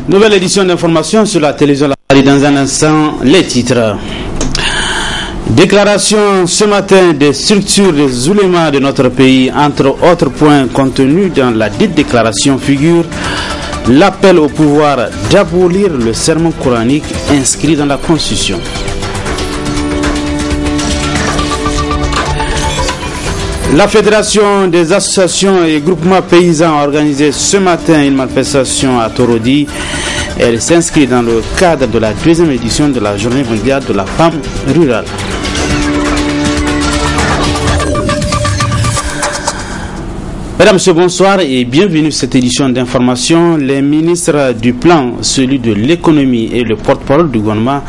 Nouvelle édition d'information sur la télévision. Dans un instant, les titres. Déclaration ce matin des structures des oulémas de notre pays. Entre autres points contenus dans la dite déclaration figure l'appel au pouvoir d'abolir le sermon coranique inscrit dans la Constitution. La Fédération des associations et groupements paysans a organisé ce matin une manifestation à Torodi. Elle s'inscrit dans le cadre de la deuxième édition de la Journée mondiale de la femme rurale. Mesdames, Messieurs, bonsoir et bienvenue à cette édition d'information. Les ministres du Plan, celui de l'économie et le porte-parole du gouvernement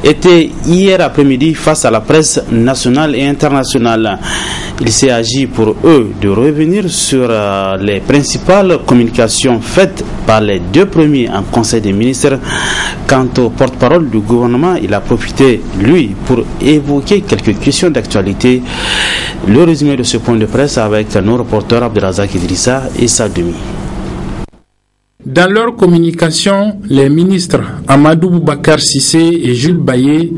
étaient hier après-midi face à la presse nationale et internationale. Il s'est agi pour eux de revenir sur les principales communications faites par les deux premiers en Conseil des ministres. Quant au porte-parole du gouvernement, il a profité, lui, pour évoquer quelques questions d'actualité. Le résumé de ce point de presse avec nos reporters Abdelrazak Idrissa et Sadoumi. Dans leur communication, les ministres Amadou Boubacar Cissé et Jules Bayé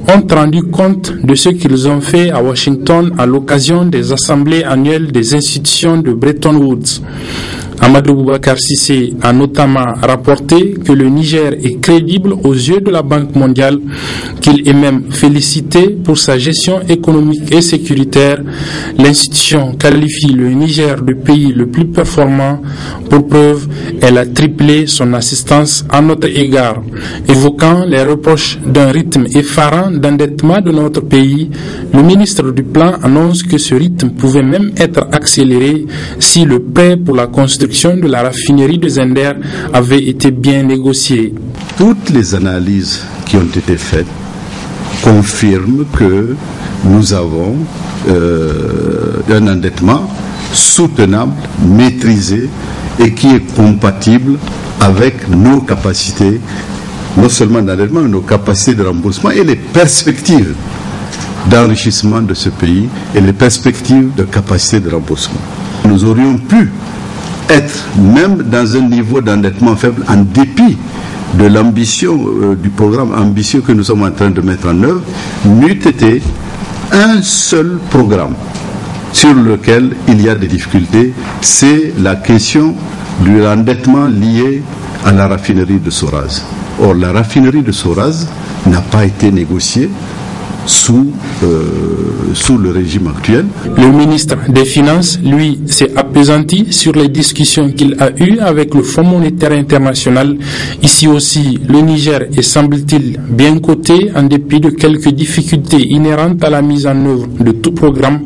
ont rendu compte de ce qu'ils ont fait à Washington à l'occasion des assemblées annuelles des institutions de Bretton Woods. Amadou Boubacar Cissé a notamment rapporté que le Niger est crédible aux yeux de la Banque mondiale, qu'il est même félicité pour sa gestion économique et sécuritaire. L'institution qualifie le Niger de pays le plus performant. Pour preuve, elle a triplé son assistance à notre égard. Évoquant les reproches d'un rythme effarant d'endettement de notre pays, le ministre du Plan annonce que ce rythme pouvait même être accéléré si le prêt pour la construction de la raffinerie de Zender avait été bien négociée. Toutes les analyses qui ont été faites confirment que nous avons un endettement soutenable, maîtrisé et qui est compatible avec nos capacités, non seulement d'endettement, mais nos capacités de remboursement et les perspectives d'enrichissement de ce pays et les perspectives de capacité de remboursement. Nous aurions pu être même dans un niveau d'endettement faible en dépit de l'ambition du programme ambitieux que nous sommes en train de mettre en œuvre, n'eût été un seul programme sur lequel il y a des difficultés, c'est la question de l'endettement lié à la raffinerie de Soraz. Or, la raffinerie de Soraz n'a pas été négociée sous le régime actuel. Le ministre des Finances, lui, s'est appesanti sur les discussions qu'il a eues avec le Fonds monétaire international. Ici aussi, le Niger est, semble-t-il, bien coté en dépit de quelques difficultés inhérentes à la mise en œuvre de tout programme.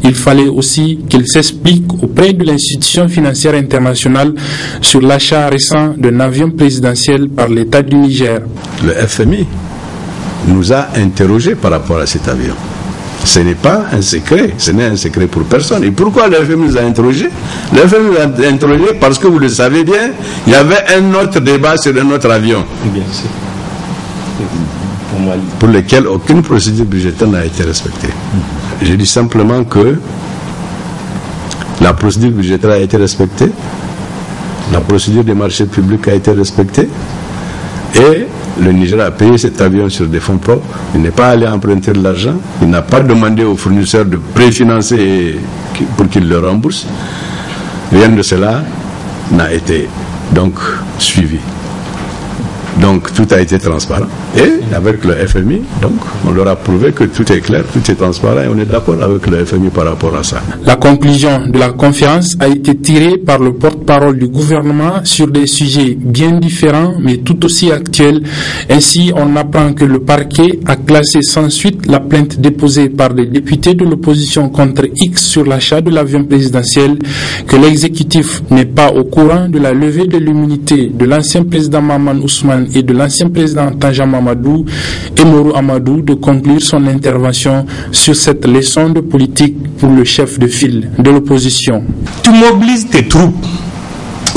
Il fallait aussi qu'il s'explique auprès de l'institution financière internationale sur l'achat récent d'un avion présidentiel par l'État du Niger. Le FMI nous a interrogés par rapport à cet avion. Ce n'est pas un secret, ce n'est un secret pour personne. Et pourquoi le FMI nous a interrogés? Le FMI nous a interrogés parce que vous le savez bien, il y avait un autre débat sur un autre avion. Bien sûr. Pour lequel aucune procédure budgétaire n'a été respectée. J'ai dit simplement que la procédure budgétaire a été respectée, la procédure des marchés publics a été respectée, et le Niger a payé cet avion sur des fonds propres. Il n'est pas allé emprunter de l'argent. Il n'a pas demandé aux fournisseurs de préfinancer pour qu'ils le remboursent. Rien de cela n'a été donc suivi. Donc tout a été transparent. Et avec le FMI, donc, on leur a prouvé que tout est clair, tout est transparent et on est d'accord avec le FMI par rapport à ça. La conclusion de la conférence a été tirée par le porte-parole du gouvernement sur des sujets bien différents mais tout aussi actuels. Ainsi, on apprend que le parquet a classé sans suite la plainte déposée par des députés de l'opposition contre X sur l'achat de l'avion présidentiel, que l'exécutif n'est pas au courant de la levée de l'immunité de l'ancien président Maman Ousmane et de l'ancien président Tanja Mamadou et Moro Amadou de conclure son intervention sur cette leçon de politique pour le chef de file de l'opposition. Tu mobilises tes troupes,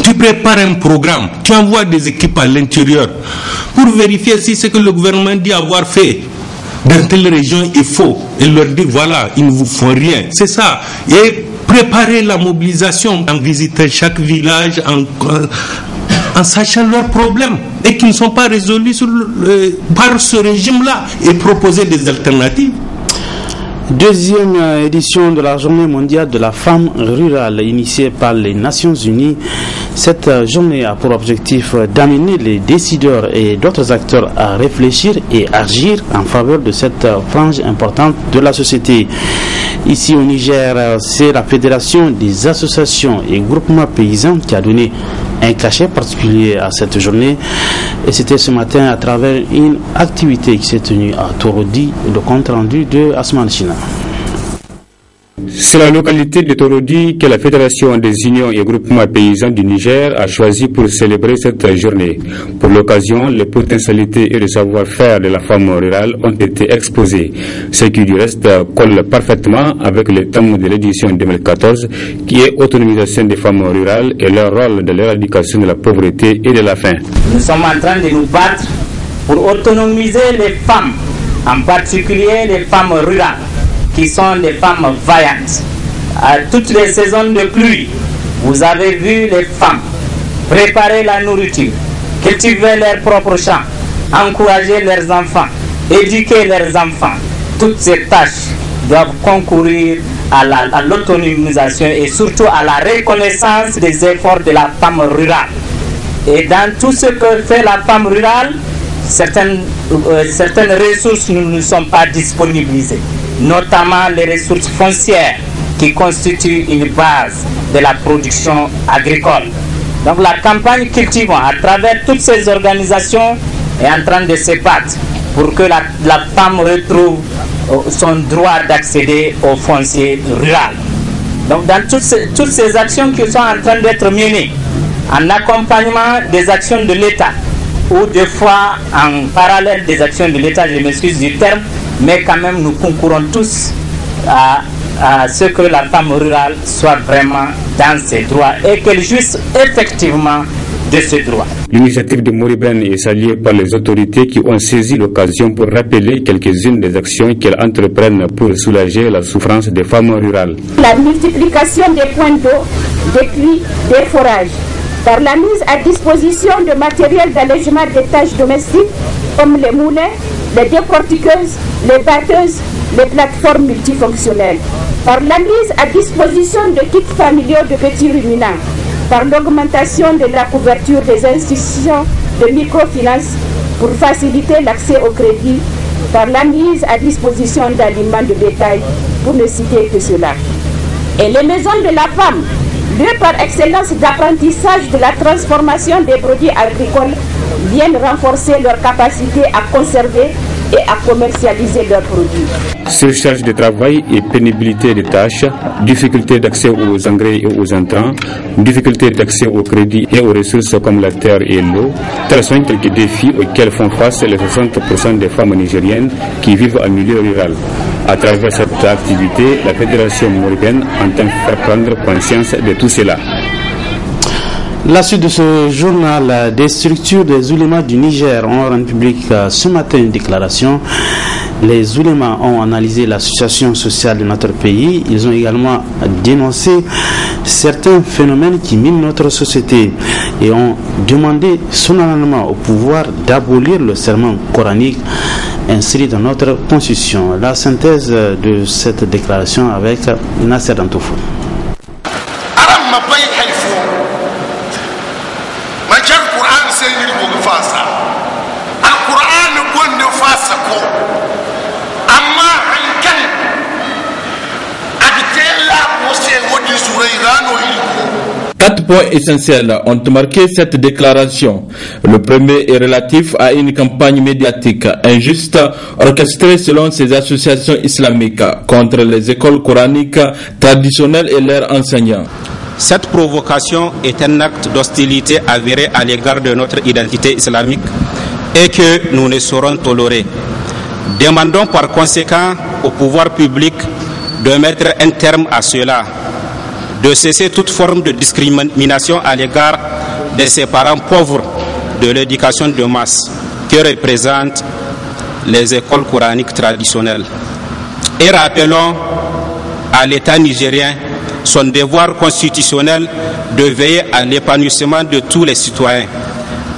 tu prépares un programme, tu envoies des équipes à l'intérieur pour vérifier si ce que le gouvernement dit avoir fait dans telle région est faux et leur dire voilà, ils ne vous font rien. C'est ça. Et préparer la mobilisation en visitant chaque village, en sachant leurs problèmes et qui ne sont pas résolus par ce régime-là et proposer des alternatives. Deuxième édition de la Journée mondiale de la femme rurale initiée par les Nations Unies. Cette journée a pour objectif d'amener les décideurs et d'autres acteurs à réfléchir et agir en faveur de cette frange importante de la société. Ici au Niger, c'est la Fédération des associations et groupements paysans qui a donné un cachet particulier à cette journée. Et c'était ce matin à travers une activité qui s'est tenue à Torodi, le compte rendu de Asman China. C'est la localité de Torodi que la Fédération des unions et groupements paysans du Niger a choisi pour célébrer cette journée. Pour l'occasion, les potentialités et le savoir-faire de la femme rurale ont été exposés, ce qui du reste colle parfaitement avec le thème de l'édition 2014 qui est autonomisation des femmes rurales et leur rôle dans l'éradication de la pauvreté et de la faim. Nous sommes en train de nous battre pour autonomiser les femmes, en particulier les femmes rurales, qui sont des femmes vaillantes. À toutes les saisons de pluie, vous avez vu les femmes préparer la nourriture, cultiver leurs propres champs, encourager leurs enfants, éduquer leurs enfants. Toutes ces tâches doivent concourir à l'autonomisation et surtout à la reconnaissance des efforts de la femme rurale. Et dans tout ce que fait la femme rurale, certaines ressources ne sont pas disponibilisées, notamment les ressources foncières qui constituent une base de la production agricole. Donc la campagne Cultivons, à travers toutes ces organisations, est en train de se battre pour que la femme retrouve son droit d'accéder au foncier rural. Donc dans toutes ces actions qui sont en train d'être menées, en accompagnement des actions de l'État, ou des fois en parallèle des actions de l'État, je m'excuse du terme, mais quand même nous concourons tous à ce que la femme rurale soit vraiment dans ses droits et qu'elle jouisse effectivement de ses droits. L'initiative de Moribène est saluée par les autorités qui ont saisi l'occasion pour rappeler quelques-unes des actions qu'elles entreprennent pour soulager la souffrance des femmes rurales. La multiplication des points d'eau, des puits, des forages, par la mise à disposition de matériel d'allègement des tâches domestiques comme les moulins, les décortiqueuses, les batteuses, les plateformes multifonctionnelles, par la mise à disposition de kits familiaux de petits ruminants, par l'augmentation de la couverture des institutions de microfinance pour faciliter l'accès au crédit, par la mise à disposition d'aliments de bétail, pour ne citer que cela. Et les maisons de la femme, lieu par excellence d'apprentissage de la transformation des produits agricoles, viennent renforcer leur capacité à conserver et à commercialiser leurs produits. Surcharge de travail et pénibilité des tâches, difficulté d'accès aux engrais et aux intrants, difficulté d'accès au crédit et aux ressources comme la terre et l'eau, tels sont quelques défis auxquels font face les 60% des femmes nigériennes qui vivent en milieu rural. À travers cette activité, la Fédération Moribène entend faire prendre conscience de tout cela. La suite de ce journal, des structures des oulémas du Niger ont rendu public ce matin une déclaration. Les oulémas ont analysé la situation sociale de notre pays. Ils ont également dénoncé certains phénomènes qui minent notre société et ont demandé solennellement au pouvoir d'abolir le serment coranique inscrit dans notre constitution. La synthèse de cette déclaration avec Nasser Dantoufou. Quatre points essentiels ont marqué cette déclaration. Le premier est relatif à une campagne médiatique injuste orchestrée selon ces associations islamiques contre les écoles coraniques traditionnelles et leurs enseignants. Cette provocation est un acte d'hostilité avéré à l'égard de notre identité islamique et que nous ne saurons tolérer. Demandons par conséquent au pouvoir public de mettre un terme à cela, de cesser toute forme de discrimination à l'égard de ces parents pauvres de l'éducation de masse que représentent les écoles coraniques traditionnelles. Et rappelons à l'État nigérien son devoir constitutionnel de veiller à l'épanouissement de tous les citoyens.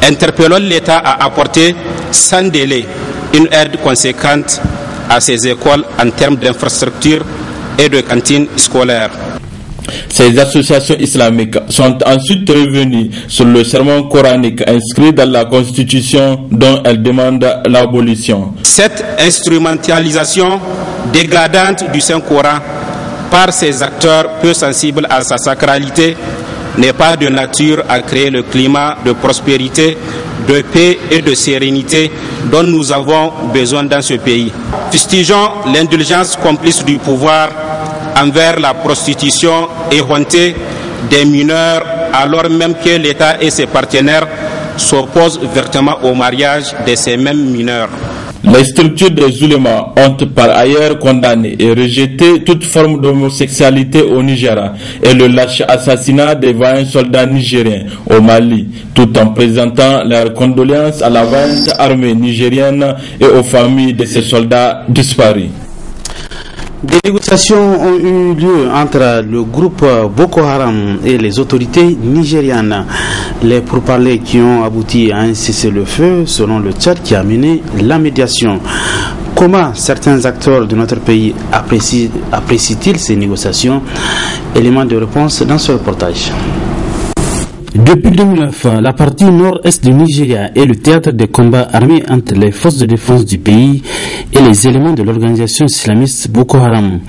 Interpellons l'État à apporter sans délai une aide conséquente à ces écoles en termes d'infrastructures et de cantines scolaires. Ces associations islamiques sont ensuite revenues sur le serment coranique inscrit dans la Constitution dont elles demandent l'abolition. Cette instrumentalisation dégradante du Saint-Coran par ces acteurs peu sensibles à sa sacralité n'est pas de nature à créer le climat de prospérité, de paix et de sérénité dont nous avons besoin dans ce pays. Fustigeons l'indulgence complice du pouvoir envers la prostitution éhontée des mineurs, alors même que l'État et ses partenaires s'opposent vertement au mariage de ces mêmes mineurs. Les structures des oulémas ont par ailleurs condamné et rejeté toute forme d'homosexualité au Nigeria et le lâche assassinat des vaillants soldats nigériens au Mali, tout en présentant leurs condoléances à la vaillante armée nigérienne et aux familles de ces soldats disparus. Des négociations ont eu lieu entre le groupe Boko Haram et les autorités nigérianes. Les pourparlers qui ont abouti à un cessez-le-feu selon le Tchad qui a mené la médiation. Comment certains acteurs de notre pays apprécient-ils ces négociations? Élément de réponse dans ce reportage. Depuis 2009, la partie nord-est du Nigeria est le théâtre des combats armés entre les forces de défense du pays et les éléments de l'organisation islamiste Boko Haram.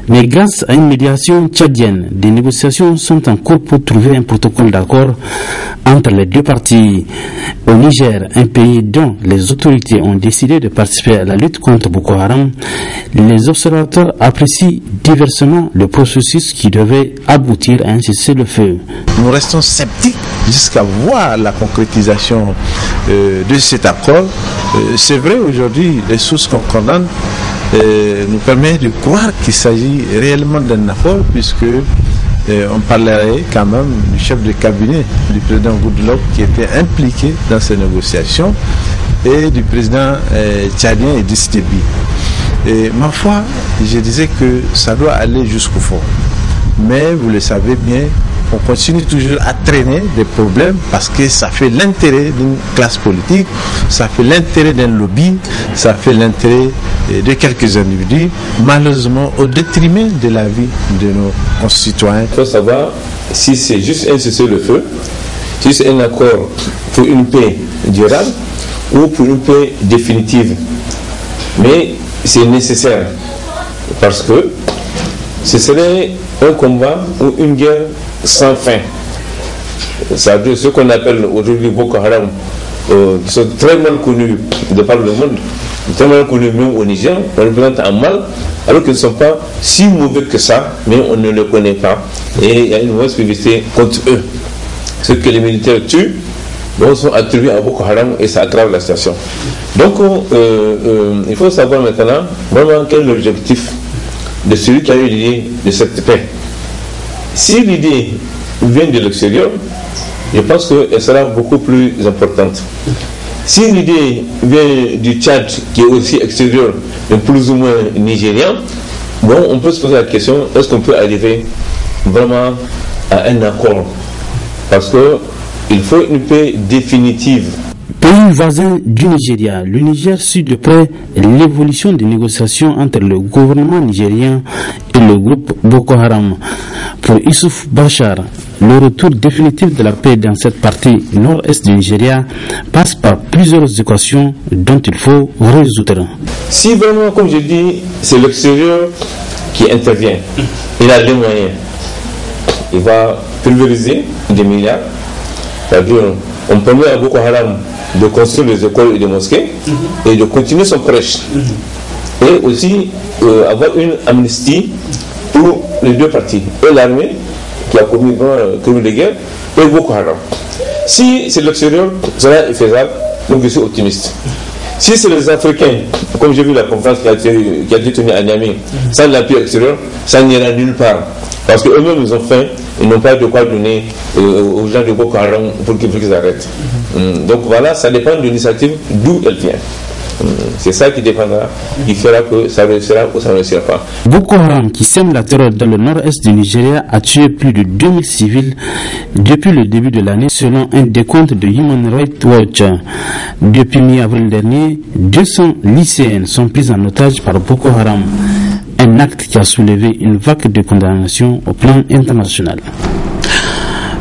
Mais grâce à une médiation tchadienne, des négociations sont en cours pour trouver un protocole d'accord entre les deux parties. Au Niger, un pays dont les autorités ont décidé de participer à la lutte contre Boko Haram, les observateurs apprécient diversement le processus qui devait aboutir à un cessez-le-feu. Nous restons sceptiques jusqu'à voir la concrétisation de cet accord. C'est vrai, aujourd'hui, les sources concordantes nous permettent de croire qu'il s'agit réellement d'un accord, puisque on parlerait quand même du chef de cabinet du président Goodluck qui était impliqué dans ces négociations et du président tchadien Idriss Déby. Et ma foi, je disais que ça doit aller jusqu'au fond. Mais vous le savez bien, on continue toujours à traîner des problèmes parce que ça fait l'intérêt d'une classe politique, ça fait l'intérêt d'un lobby, ça fait l'intérêt de quelques individus, malheureusement au détriment de la vie de nos concitoyens. Il faut savoir si c'est juste un cessez-le-feu, si c'est un accord pour une paix durable ou pour une paix définitive. Mais c'est nécessaire parce que ce serait un combat ou une guerre sans fin. C'est-à-dire ce qu'on appelle aujourd'hui Boko Haram, qui sont très mal connus de par le monde, très mal connus même au Niger, on les présente en mal, alors qu'ils ne sont pas si mauvais que ça, mais on ne les connaît pas. Et il y a une mauvaise publicité contre eux. Ce que les militaires tuent, sont attribués à Boko Haram et ça aggrave la situation. Donc, il faut savoir maintenant vraiment quel est l'objectif de celui qui a eu l'idée de cette paix. Si l'idée vient de l'extérieur, je pense qu'elle sera beaucoup plus importante. Si l'idée vient du Tchad, qui est aussi extérieur, mais plus ou moins nigérien, on peut se poser la question, est-ce qu'on peut arriver vraiment à un accord? Parce qu'il faut une paix définitive. Pays voisin du Nigeria, le Niger suit de près l'évolution des négociations entre le gouvernement nigérien et le groupe Boko Haram. Pour Issouf Bachar, le retour définitif de la paix dans cette partie nord-est du Nigeria passe par plusieurs équations dont il faut résoudre. Si vraiment, comme je dis, c'est l'extérieur qui intervient, il a les moyens, il va pulvériser des milliards, c'est-à-dire on permet à Boko Haram de construire des écoles et des mosquées et de continuer son prêche. Et aussi avoir une amnistie pour les deux parties, et l'armée qui a commis un crime de guerre et Boko Haram. Si c'est l'extérieur, cela est faisable, donc je suis optimiste. Si c'est les Africains, comme j'ai vu la conférence qui a été tenue à Niamey, sans l'appui extérieur, ça n'ira nulle part. Parce qu'eux-mêmes ils ont faim, ils n'ont pas de quoi donner aux gens de Boko Haram pour qu'ils arrêtent. Donc voilà, ça dépend de l'initiative d'où elle vient. C'est ça qui dépendra, qui fera que ça réussira ou ça ne réussira pas. Boko Haram, qui sème la terreur dans le nord-est du Nigeria, a tué plus de 2000 civils depuis le début de l'année, selon un décompte de Human Rights Watch. Depuis mi-avril dernier, 200 lycéennes sont prises en otage par Boko Haram. Un acte qui a soulevé une vague de condamnation au plan international.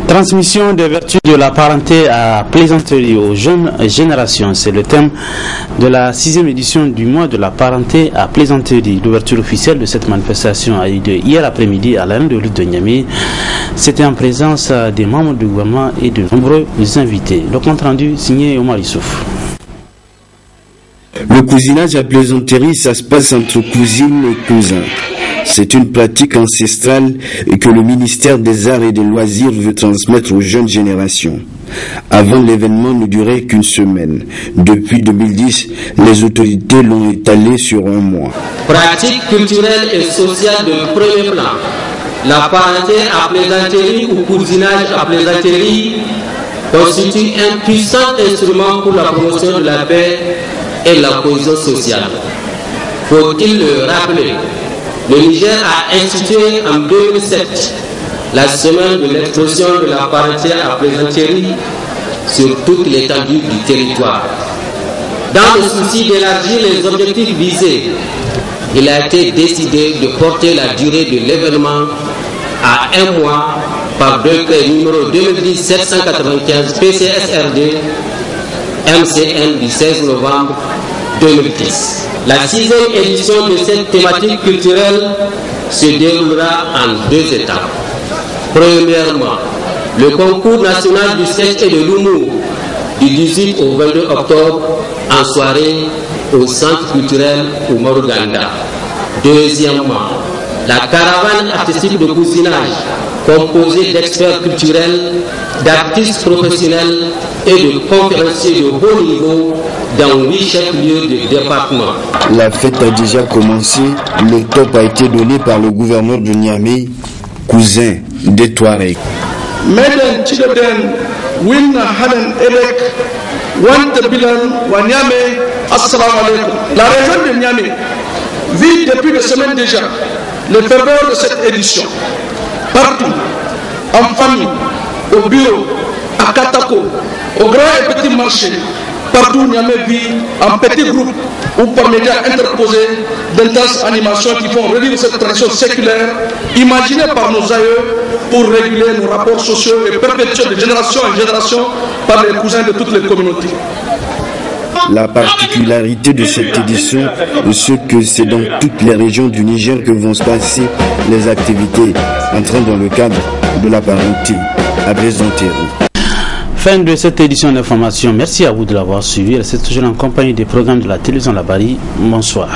Transmission des vertus de la parenté à plaisanterie aux jeunes générations, c'est le thème de la 6e édition du mois de la parenté à plaisanterie. L'ouverture officielle de cette manifestation a eu lieu hier après-midi à l'arène de lutte de Niamey. C'était en présence des membres du gouvernement et de nombreux invités. Le compte rendu signé Omar Issouf. Le cousinage à plaisanterie, ça se passe entre cousines et cousins. C'est une pratique ancestrale que le ministère des Arts et des Loisirs veut transmettre aux jeunes générations. Avant, l'événement ne durait qu'une semaine. Depuis 2010, les autorités l'ont étalé sur un mois. Pratique culturelle et sociale de premier plan. La parenté à plaisanterie ou cousinage à plaisanterie constitue un puissant instrument pour la promotion de la paix et la cohésion sociale. Faut-il le rappeler? Le Niger a institué en 2007 la semaine de l'explosion de la parenté à plaisanterie sur toute l'étendue du territoire. Dans le souci d'élargir les objectifs visés, il a été décidé de porter la durée de l'événement à un mois par décret numéro 2010-795 PCSRD MCN du 16 novembre 2010. La 6e édition de cette thématique culturelle se déroulera en 2 étapes. Premièrement, le concours national du sketch et de l'humour du 18 au 22 octobre en soirée au centre culturel Oumaruganda. Deuxièmement, la caravane artistique de cousinage composée d'experts culturels, d'artistes professionnels et de conférenciers de haut niveau dans 8 chefs-lieux du département. La fête a déjà commencé. Le top a été donné par le gouverneur de Niamey, cousin des Touaregs. Meden Chideden, Winna Haden Edek, Wante Bilan, Wanyame, Assalamu alaikum. La région de Niamey vit depuis des semaines déjà le ferveur de cette édition. Partout, en famille, au bureau, à Katako, au grand et petit marché, partout Niamey vit en petits groupes ou par médias interposés d'intenses animations qui font revivre cette tradition séculaire imaginée par nos aïeux pour réguler nos rapports sociaux et perpétuer de génération en génération par les cousins de toutes les communautés. La particularité de cette édition, c'est que c'est dans toutes les régions du Niger que vont se passer les activités entrant dans le cadre de la parenté à plaisanterie. Fin de cette édition d'information. Merci à vous de l'avoir suivi. Restez toujours en compagnie des programmes de la télévision Labari. Bonsoir.